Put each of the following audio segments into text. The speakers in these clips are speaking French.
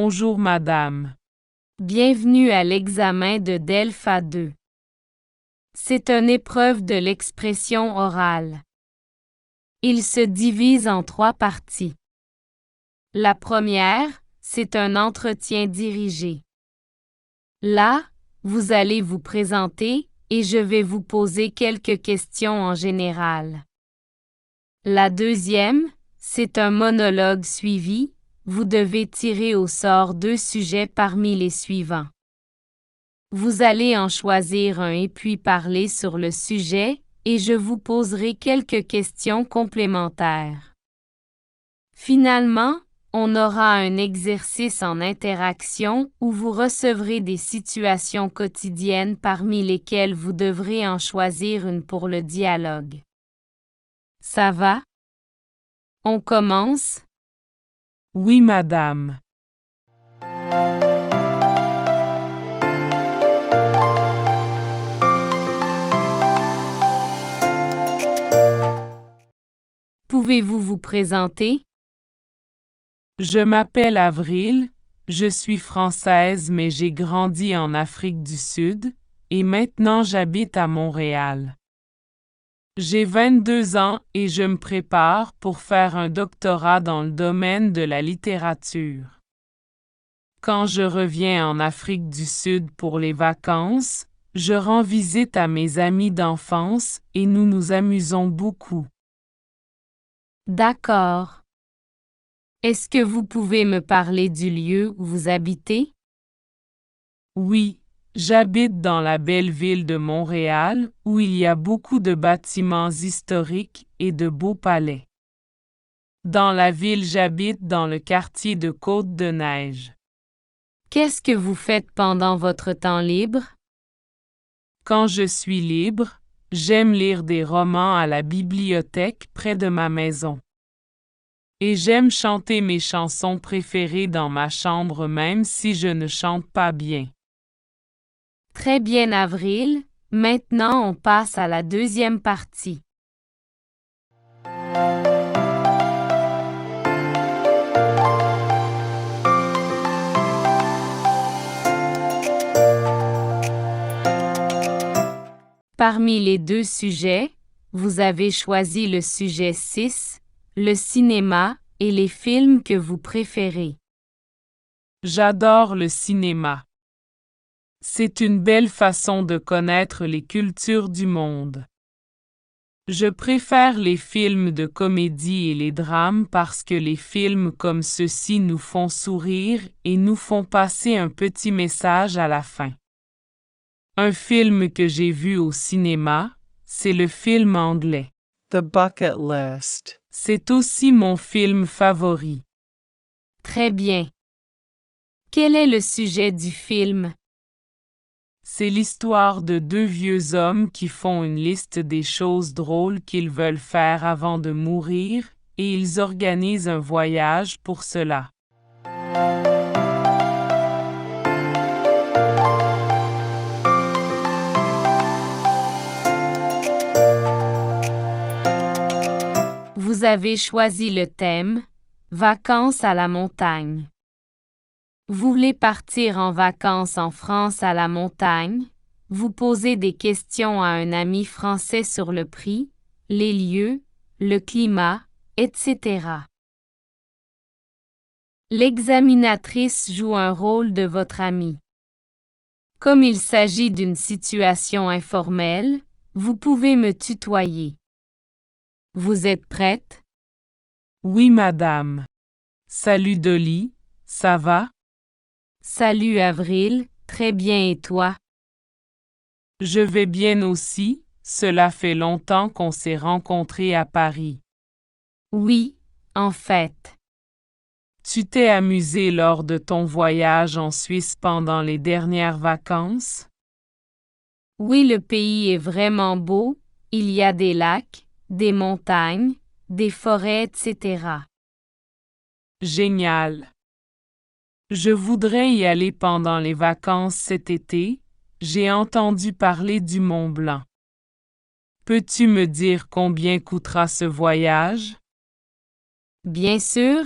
Bonjour madame. Bienvenue à l'examen de DELFA 2. C'est une épreuve de l'expression orale. Il se divise en 3 parties. La première, c'est un entretien dirigé. Là, vous allez vous présenter et je vais vous poser quelques questions en général. La deuxième, c'est un monologue suivi. Vous devez tirer au sort 2 sujets parmi les suivants. Vous allez en choisir un et puis parler sur le sujet, et je vous poserai quelques questions complémentaires. Finalement, on aura un exercice en interaction où vous recevrez des situations quotidiennes parmi lesquelles vous devrez en choisir une pour le dialogue. Ça va? On commence? Oui madame. Pouvez-vous vous présenter? Je m'appelle Avril, je suis française mais j'ai grandi en Afrique du Sud, et maintenant j'habite à Montréal. J'ai 22 ans et je me prépare pour faire un doctorat dans le domaine de la littérature. Quand je reviens en Afrique du Sud pour les vacances, je rends visite à mes amis d'enfance et nous nous amusons beaucoup. D'accord. Est-ce que vous pouvez me parler du lieu où vous habitez? Oui, j'habite dans la belle ville de Montréal où il y a beaucoup de bâtiments historiques et de beaux palais. Dans la ville, j'habite dans le quartier de Côte-de-Neige. Qu'est-ce que vous faites pendant votre temps libre? Quand je suis libre, j'aime lire des romans à la bibliothèque près de ma maison. Et j'aime chanter mes chansons préférées dans ma chambre même si je ne chante pas bien. Très bien, Avril. Maintenant, on passe à la deuxième partie. Parmi les 2 sujets, vous avez choisi le sujet 6, le cinéma et les films que vous préférez. J'adore le cinéma. C'est une belle façon de connaître les cultures du monde. Je préfère les films de comédie et les drames parce que les films comme ceux-ci nous font sourire et nous font passer un petit message à la fin. Un film que j'ai vu au cinéma, c'est le film anglais. The Bucket List. C'est aussi mon film favori. Très bien. Quel est le sujet du film? C'est l'histoire de 2 vieux hommes qui font une liste des choses drôles qu'ils veulent faire avant de mourir, et ils organisent un voyage pour cela. Vous avez choisi le thème « Vacances à la montagne ». Vous voulez partir en vacances en France à la montagne? Vous posez des questions à un ami français sur le prix, les lieux, le climat, etc. L'examinatrice joue un rôle de votre ami. Comme il s'agit d'une situation informelle, vous pouvez me tutoyer. Vous êtes prête? Oui, madame. Salut Dolly, ça va? Salut Avril, très bien et toi? Je vais bien aussi, cela fait longtemps qu'on s'est rencontrés à Paris. Oui, en fait. Tu t'es amusé lors de ton voyage en Suisse pendant les dernières vacances? Oui, le pays est vraiment beau, il y a des lacs, des montagnes, des forêts, etc. Génial. Je voudrais y aller pendant les vacances cet été, j'ai entendu parler du Mont Blanc. Peux-tu me dire combien coûtera ce voyage? Bien sûr,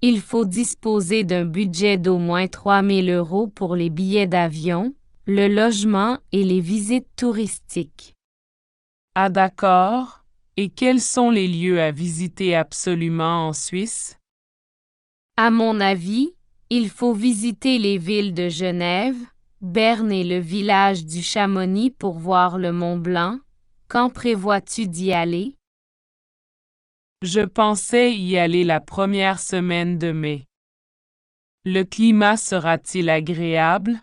Il faut disposer d'un budget d'au moins 3 000 € pour les billets d'avion, le logement et les visites touristiques. Ah d'accord. Et quels sont les lieux à visiter absolument en Suisse? À mon avis, il faut visiter les villes de Genève, Berne et le village du Chamonix pour voir le Mont Blanc. Quand prévois-tu d'y aller? Je pensais y aller la première semaine de mai. Le climat sera-t-il agréable?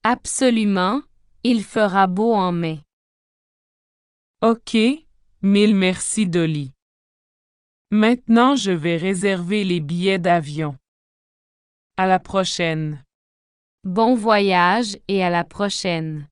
Absolument, il fera beau en mai. Ok, mille merci Dolly. Maintenant je vais réserver les billets d'avion. À la prochaine. Bon voyage et à la prochaine.